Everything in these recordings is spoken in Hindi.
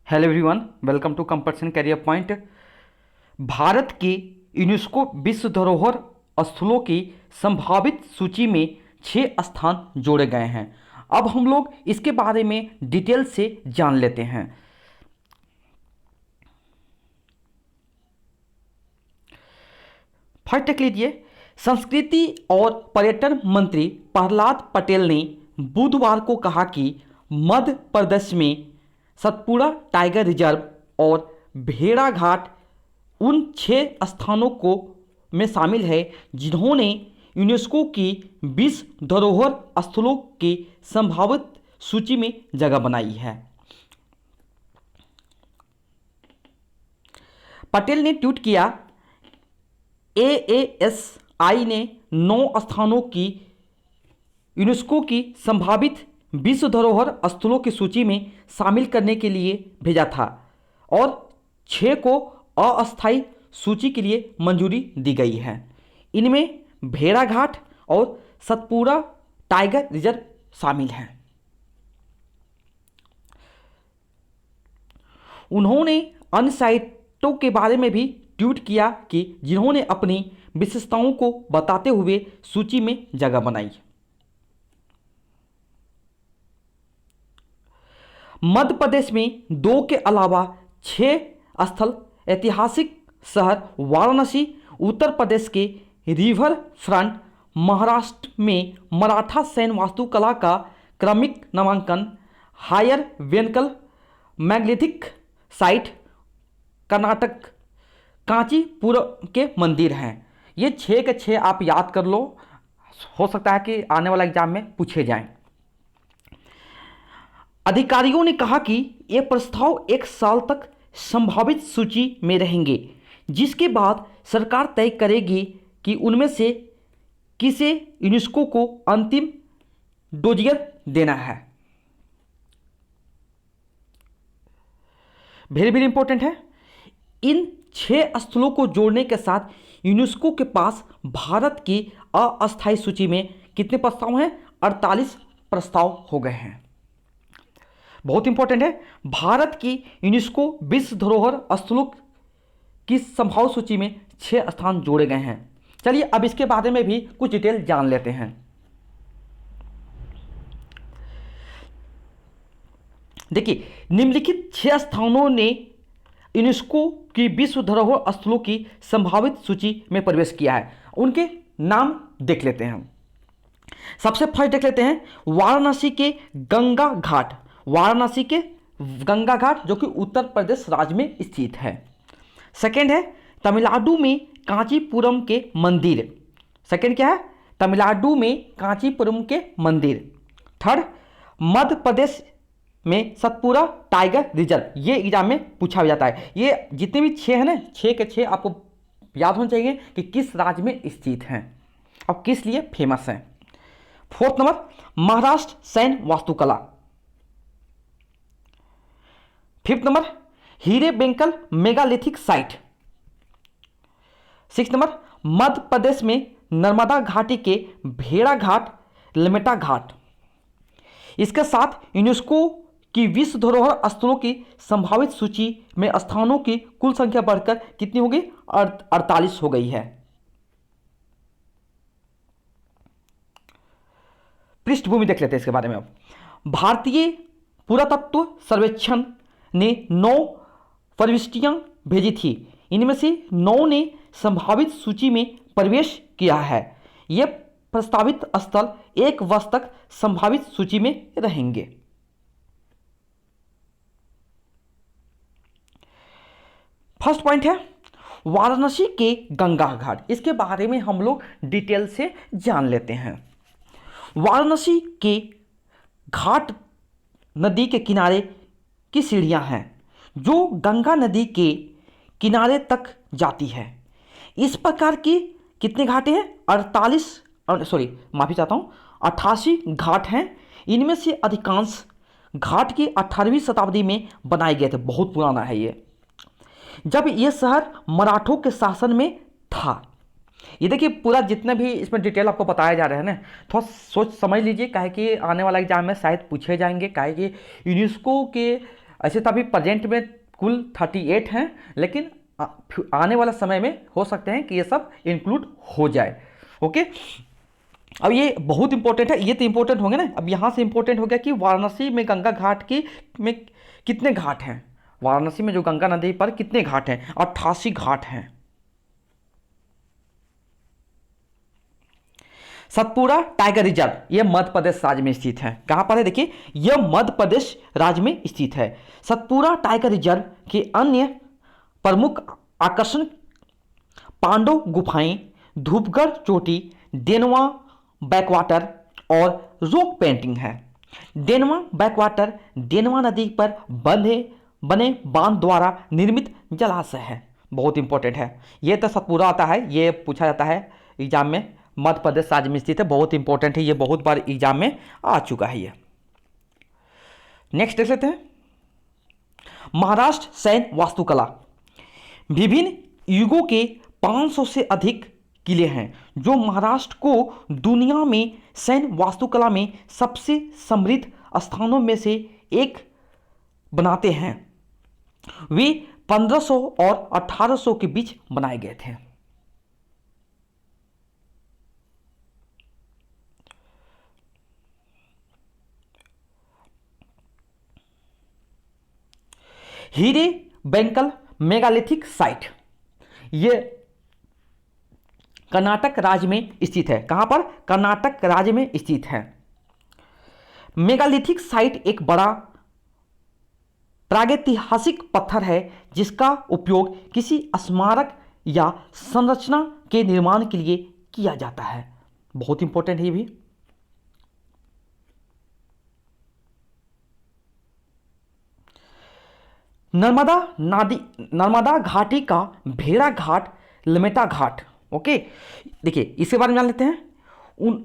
Hello everyone, welcome to competition career point. Bharat की यूनेस्को विश्व धरोहर स्थलों की संभावित सूची में 6 स्थान जोड़े गए हैं। अब हम लोग इसके बारे में डिटेल से जान लेते हैं। फर्स्ट देख लीजिए, संस्कृति और पर्यटन मंत्री प्रहलाद पटेल ने बुधवार को कहा कि मध्य प्रदेश में सतपुड़ा टाइगर रिजर्व और भेड़ाघाट उन 6 स्थानों को में शामिल है जिन्होंने यूनेस्को की विश्व धरोहर स्थलों की संभावित सूची में जगह बनाई है। पटेल ने ट्वीट किया, एएसआई ने 9 स्थानों की यूनेस्को की संभावित विश्व धरोहर स्थलों की सूची में शामिल करने के लिए भेजा था और 6 को अस्थायी सूची के लिए मंजूरी दी गई है। इनमें भेड़ाघाट और सतपुड़ा टाइगर रिजर्व शामिल हैं। उन्होंने अन्य साइटों के बारे में भी ट्वीट किया कि जिन्होंने अपनी विशेषताओं को बताते हुए सूची में जगह बनाई। मध्य प्रदेश में 2 के अलावा 6 स्थल ऐतिहासिक शहर वाराणसी, उत्तर प्रदेश के रिवर फ्रंट, महाराष्ट्र में मराठा सैन्य वास्तुकला का क्रमिक नामांकन, हायर वेंकल मैग्लिथिक साइट, कर्नाटक कांचीपुरम के मंदिर हैं। ये 6 के 6 आप याद कर लो, हो सकता है कि आने वाला एग्जाम में पूछे जाएं। अधिकारियों ने कहा कि ये प्रस्ताव 1 साल तक संभावित सूची में रहेंगे, जिसके बाद सरकार तय करेगी कि उनमें से किसे यूनेस्को को अंतिम डोजियर देना है। वेरी वेरी इंपॉर्टेंट है। इन 6 स्थलों को जोड़ने के साथ यूनेस्को के पास भारत की अस्थायी सूची में कितने प्रस्ताव हैं? 48 प्रस्ताव हो गए हैं। बहुत इंपॉर्टेंट है। भारत की यूनेस्को विश्व धरोहर स्थलों की संभावित सूची में 6 स्थान जोड़े गए हैं। चलिए अब इसके बारे में भी कुछ डिटेल जान लेते हैं। देखिए, निम्नलिखित 6 स्थानों ने यूनेस्को की विश्व धरोहर स्थलों की संभावित सूची में प्रवेश किया है। उनके नाम देख लेते हैं। सबसे फर्स्ट देख लेते हैं वाराणसी के गंगा घाट। वाराणसी के गंगा घाट जो कि उत्तर प्रदेश राज्य में स्थित है। सेकंड है तमिलनाडु में कांचीपुरम के मंदिर। सेकंड क्या है? तमिलनाडु में कांचीपुरम के मंदिर। थर्ड, मध्य प्रदेश में सतपुड़ा टाइगर रिजर्व। ये एग्जाम में पूछा जाता है। ये जितने भी 6 हैं ना, 6 के 6 आपको याद होना चाहिए कि किस राज्य में स्थित हैं और किस लिए फेमस हैं। फोर्थ नंबर, महाराष्ट्र सैन्य वास्तुकला। फिफ्थ नंबर, हीरे Benkal megalithic site. Six number, Madhya Pradesh में नर्मदा घाटी के भेड़ाघाट, लमेटा घाट। इसके साथ यूनेस्को की विश्व धरोहर स्थलों की संभावित सूची में स्थानों की कुल संख्या बढ़कर कितनी हो गई? 48 हो गई है। पृष्ठभूमि देख लेते हैं इसके बारे में। अब भारतीय पुरातत्व सर्वेक्षण ने 9 प्रविष्टियां भेजी थी। इनमें से 9 ने संभावित सूची में प्रवेश किया है। ये प्रस्तावित स्थल 1 वर्ष तक संभावित सूची में रहेंगे। फर्स्ट पॉइंट है वाराणसी के गंगा घाट। इसके बारे में हम लोग डिटेल से जान लेते हैं। वाराणसी के घाट नदी के किनारे की सीढ़ियां हैं जो गंगा नदी के किनारे तक जाती है। इस प्रकार की कितने घाटे हैं? 88 घाट हैं। इनमें से अधिकांश घाट की 18वीं शताब्दी में बनाए गए थे। बहुत पुराना है ये, जब यह शहर मराठों के शासन में था। ये देखिए, पूरा जितने भी इसमें डिटेल आपको बताया जा रहा है ना, थोड़ा सोच समझ लीजिए, काहे कि आने वाला एग्जाम में शायद पूछे जाएंगे। काहे कि यूनेस्को के ऐसे तो अभी प्रेजेंट में कुल 38 हैं, लेकिन आने वाला समय में हो सकते हैं कि ये सब इंक्लूड हो जाए। ओके, अब ये बहुत इंपॉर्टेंट है, ये तो इंपॉर्टेंट होंगे ना। अब यहाँ से इंपॉर्टेंट हो गया कि वाराणसी में गंगा घाट की में कितने घाट हैं। वाराणसी में जो गंगा नदी पर कितने घाट हैं? 88 घाट हैं। सतपुड़ा टाइगर रिजर्व ये मध्य प्रदेश राज्य में स्थित है। कहाँ पर है? देखिए, यह मध्य प्रदेश राज्य में स्थित है। सतपुड़ा टाइगर रिजर्व के अन्य प्रमुख आकर्षण पांडव गुफाएं, धूपगढ़ चोटी, देनवा बैकवाटर और रॉक पेंटिंग है। देनवा बैकवाटर देनवा नदी पर बने बांध द्वारा निर्मित जलाशय है। बहुत इंपॉर्टेंट है, ये तो सतपुड़ा आता है, ये पूछा जाता है एग्जाम में। मध्य प्रदेश राज्य में स्थित है, बहुत इंपॉर्टेंट है, ये बहुत बार एग्जाम में आ चुका है ये। नेक्स्ट देख लेते हैं, महाराष्ट्र सैन्य वास्तुकला। विभिन्न युगों के 500 से अधिक किले हैं जो महाराष्ट्र को दुनिया में सैन्य वास्तुकला में सबसे समृद्ध स्थानों में से एक बनाते हैं। वे 1500 और 1800 के बीच बनाए गए थे। हीरे बैंकल मेगालिथिक साइट, ये कर्नाटक राज्य में स्थित है। कहां पर? कर्नाटक राज्य में स्थित है। मेगालिथिक साइट एक बड़ा प्रागैतिहासिक पत्थर है जिसका उपयोग किसी स्मारक या संरचना के निर्माण के लिए किया जाता है। बहुत इंपॉर्टेंट है ये भी। नर्मदा घाटी का भेड़ा घाट, लमेटा घाट। ओके, देखिए इसके बारे में जान लेते हैं।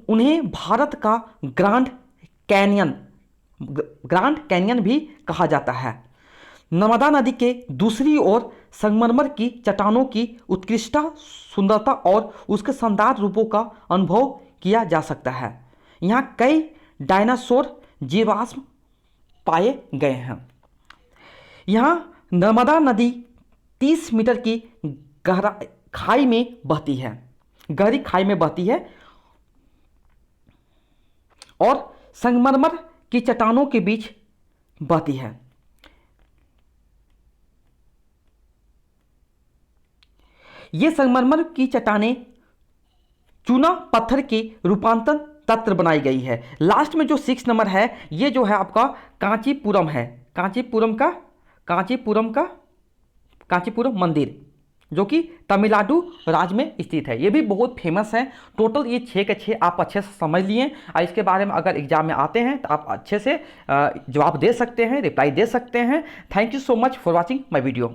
उन्हें भारत का ग्रांड कैनियन भी कहा जाता है। नर्मदा नदी के दूसरी ओर संगमरमर की चट्टानों की उत्कृष्टता, सुंदरता और उसके शानदार रूपों का अनुभव किया जा सकता है। यहाँ कई डायनासोर जीवाश्म पाए गए हैं। यहाँ नर्मदा नदी 30 मीटर की गहरी खाई में बहती है और संगमरमर की चट्टानों के बीच बहती है। ये संगमरमर की चट्टानें चूना पत्थर के रूपांतर तंत्र बनाई गई है। लास्ट में जो 6 नंबर है, ये जो है आपका कांचीपुरम है। कांचीपुरम मंदिर जो कि तमिलनाडु राज्य में स्थित है। ये भी बहुत फेमस है। टोटल ये 6 के 6 आप अच्छे से समझ लिए और इसके बारे में अगर एग्जाम में आते हैं तो आप अच्छे से जवाब दे सकते हैं, रिप्लाई दे सकते हैं। Thank you so much for watching my video.